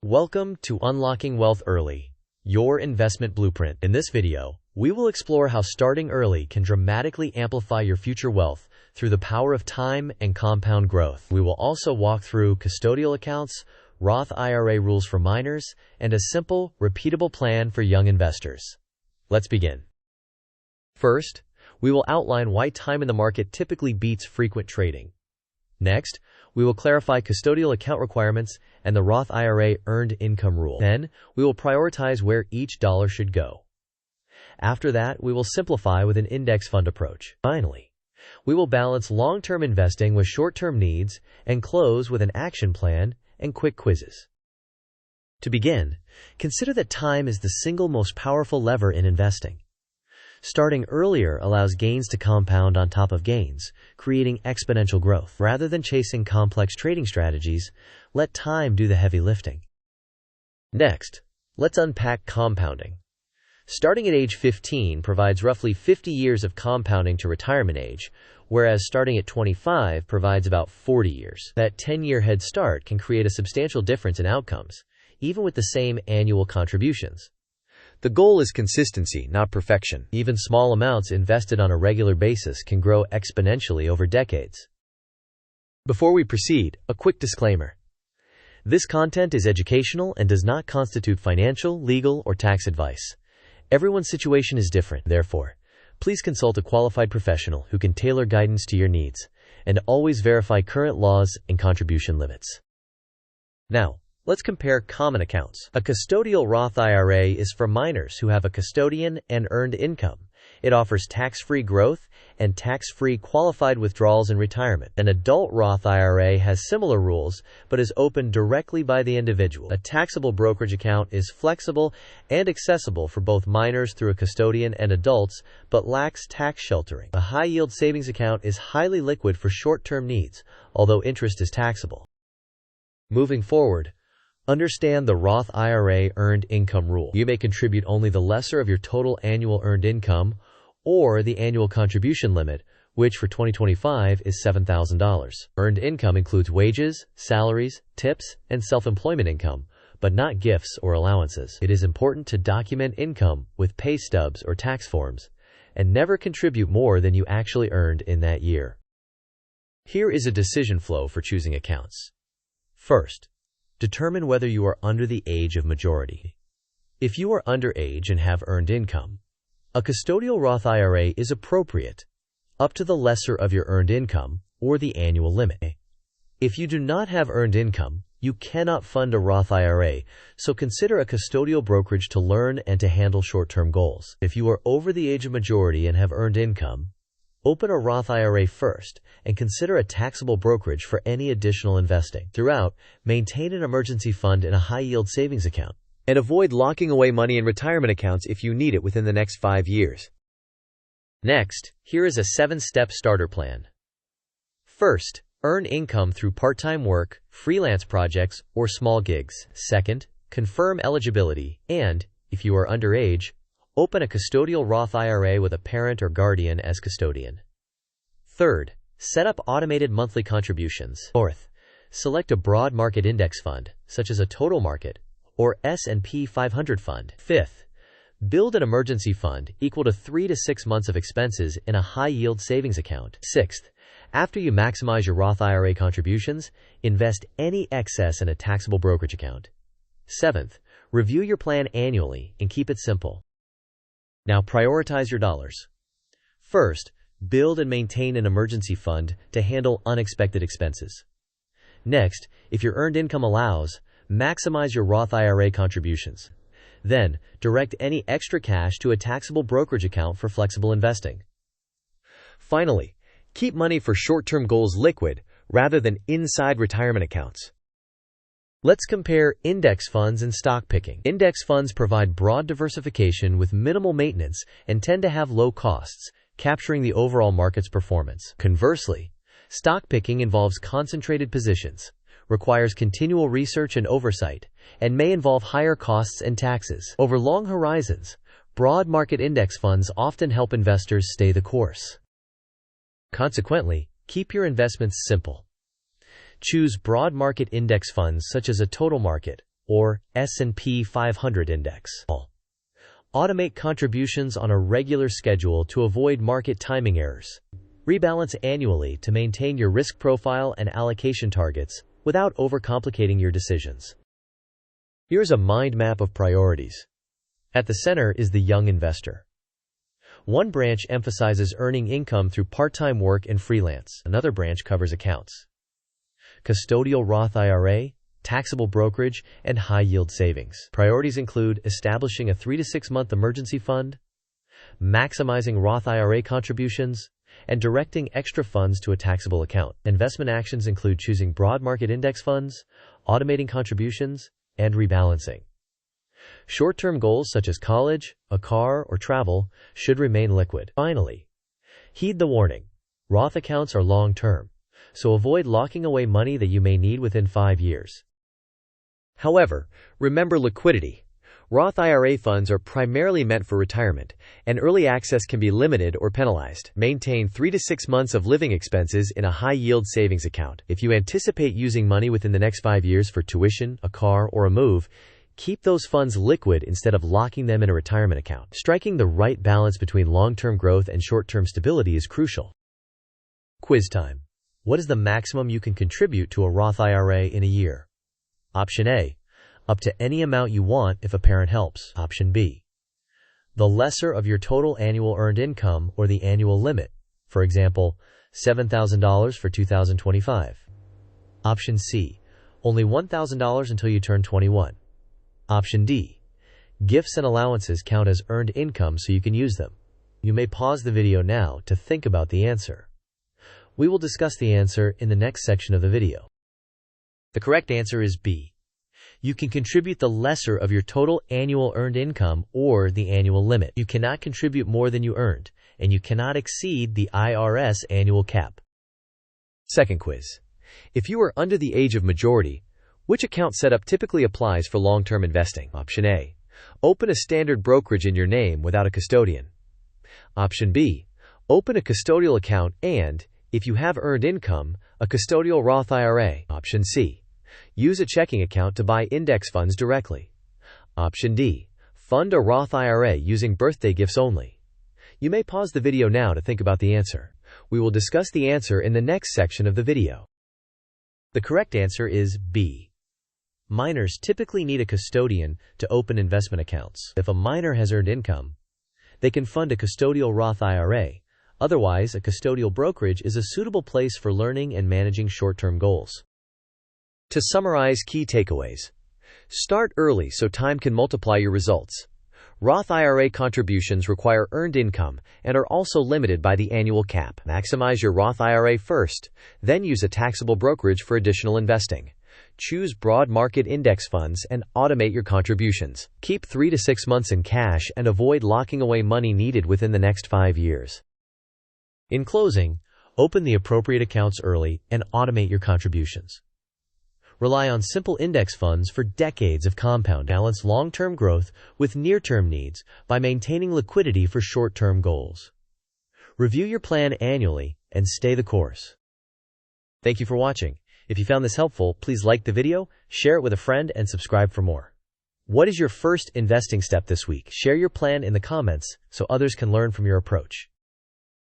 Welcome to Unlocking Wealth Early, your investment blueprint. In this video, we will explore how starting early can dramatically amplify your future wealth through the power of time and compound growth. We will also walk through custodial accounts, Roth IRA rules for minors, and a simple, repeatable plan for young investors. Let's begin. First, we will outline why time in the market typically beats frequent trading. Next, we will clarify custodial account requirements and the Roth IRA earned income rule. Then, we will prioritize where each dollar should go. After that, we will simplify with an index fund approach. Finally, we will balance long-term investing with short-term needs and close with an action plan and quick quizzes. To begin, consider that time is the single most powerful lever in investing. Starting earlier allows gains to compound on top of gains, creating exponential growth. Rather than chasing complex trading strategies, let time do the heavy lifting. Next, let's unpack compounding. Starting at age 15 provides roughly 50 years of compounding to retirement age, whereas starting at 25 provides about 40 years. That 10-year head start can create a substantial difference in outcomes, even with the same annual contributions. The goal is consistency, not perfection. Even small amounts invested on a regular basis can grow exponentially over decades. Before we proceed, a quick disclaimer. This content is educational and does not constitute financial, legal, or tax advice. Everyone's situation is different. Therefore, please consult a qualified professional who can tailor guidance to your needs, and always verify current laws and contribution limits. Now, let's compare common accounts. A custodial Roth IRA is for minors who have a custodian and earned income. It offers tax-free growth and tax-free qualified withdrawals in retirement. An adult Roth IRA has similar rules, but is opened directly by the individual. A taxable brokerage account is flexible and accessible for both minors through a custodian and adults, but lacks tax sheltering. A high-yield savings account is highly liquid for short-term needs, although interest is taxable. Moving forward, understand the Roth IRA earned income rule. You may contribute only the lesser of your total annual earned income or the annual contribution limit, which for 2025 is $7,000. Earned income includes wages, salaries, tips, and self-employment income, but not gifts or allowances. It is important to document income with pay stubs or tax forms and never contribute more than you actually earned in that year. Here is a decision flow for choosing accounts. First, determine whether you are under the age of majority. If you are underage and have earned income, a custodial Roth IRA is appropriate, up to the lesser of your earned income or the annual limit. If you do not have earned income, you cannot fund a Roth IRA, so consider a custodial brokerage to learn and to handle short-term goals. If you are over the age of majority and have earned income, open a Roth IRA first and consider a taxable brokerage for any additional investing. Throughout, maintain an emergency fund in a high-yield savings account, and avoid locking away money in retirement accounts if you need it within the next 5 years. Next, here is a 7-step starter plan. First, earn income through part-time work, freelance projects, or small gigs. Second, confirm eligibility, and, if you are underage, open a custodial Roth IRA with a parent or guardian as custodian. Third, set up automated monthly contributions. Fourth, select a broad market index fund, such as a total market or S&P 500 fund. Fifth, build an emergency fund equal to 3 to 6 months of expenses in a high-yield savings account. Sixth, after you maximize your Roth IRA contributions, invest any excess in a taxable brokerage account. Seventh, review your plan annually and keep it simple. Now prioritize your dollars. First, build and maintain an emergency fund to handle unexpected expenses. Next, if your earned income allows, maximize your Roth IRA contributions. Then, direct any extra cash to a taxable brokerage account for flexible investing. Finally, keep money for short-term goals liquid rather than inside retirement accounts. Let's compare index funds and stock picking. Index funds provide broad diversification with minimal maintenance and tend to have low costs, capturing the overall market's performance. Conversely, stock picking involves concentrated positions, requires continual research and oversight, and may involve higher costs and taxes. Over long horizons, broad market index funds often help investors stay the course. Consequently, keep your investments simple. Choose broad market index funds such as a total market or S&P 500 index. Automate contributions on a regular schedule to avoid market timing errors. Rebalance annually to maintain your risk profile and allocation targets without overcomplicating your decisions. Here's a mind map of priorities. At the center is the young investor. One branch emphasizes earning income through part-time work and freelance. Another branch covers accounts, custodial Roth IRA, taxable brokerage, and high-yield savings. Priorities include establishing a 3 to 6 month emergency fund, maximizing Roth IRA contributions, and directing extra funds to a taxable account. Investment actions include choosing broad market index funds, automating contributions, and rebalancing. Short-term goals such as college, a car, or travel should remain liquid. Finally, heed the warning. Roth accounts are long-term, so avoid locking away money that you may need within 5 years. However, remember liquidity. Roth IRA funds are primarily meant for retirement, and early access can be limited or penalized. Maintain 3 to 6 months of living expenses in a high-yield savings account. If you anticipate using money within the next 5 years for tuition, a car, or a move, keep those funds liquid instead of locking them in a retirement account. Striking the right balance between long-term growth and short-term stability is crucial. Quiz time. What is the maximum you can contribute to a Roth IRA in a year? Option A, up to any amount you want if a parent helps. Option B, the lesser of your total annual earned income or the annual limit. For example, $7,000 for 2025. Option C, only $1,000 until you turn 21. Option D, gifts and allowances count as earned income so you can use them. You may pause the video now to think about the answer. We will discuss the answer in the next section of the video. The correct answer is B. You can contribute the lesser of your total annual earned income or the annual limit. You cannot contribute more than you earned, and you cannot exceed the IRS annual cap. Second quiz. If you are under the age of majority, which account setup typically applies for long-term investing? Option A, open a standard brokerage in your name without a custodian. Option B, open a custodial account and, if you have earned income, a custodial Roth IRA. Option C, use a checking account to buy index funds directly. Option D, fund a Roth IRA using birthday gifts only. You may pause the video now to think about the answer. We will discuss the answer in the next section of the video. The correct answer is B. Minors typically need a custodian to open investment accounts. If a minor has earned income, they can fund a custodial Roth IRA. Otherwise, a custodial brokerage is a suitable place for learning and managing short-term goals. To summarize key takeaways, start early so time can multiply your results. Roth IRA contributions require earned income and are also limited by the annual cap. Maximize your Roth IRA first, then use a taxable brokerage for additional investing. Choose broad market index funds and automate your contributions. Keep 3 to 6 months in cash and avoid locking away money needed within the next 5 years. In closing, open the appropriate accounts early and automate your contributions. Rely on simple index funds for decades of compound. Balance long-term growth with near-term needs by maintaining liquidity for short-term goals. Review your plan annually and stay the course. Thank you for watching. If you found this helpful, please like the video, share it with a friend, and subscribe for more. What is your first investing step this week? Share your plan in the comments so others can learn from your approach.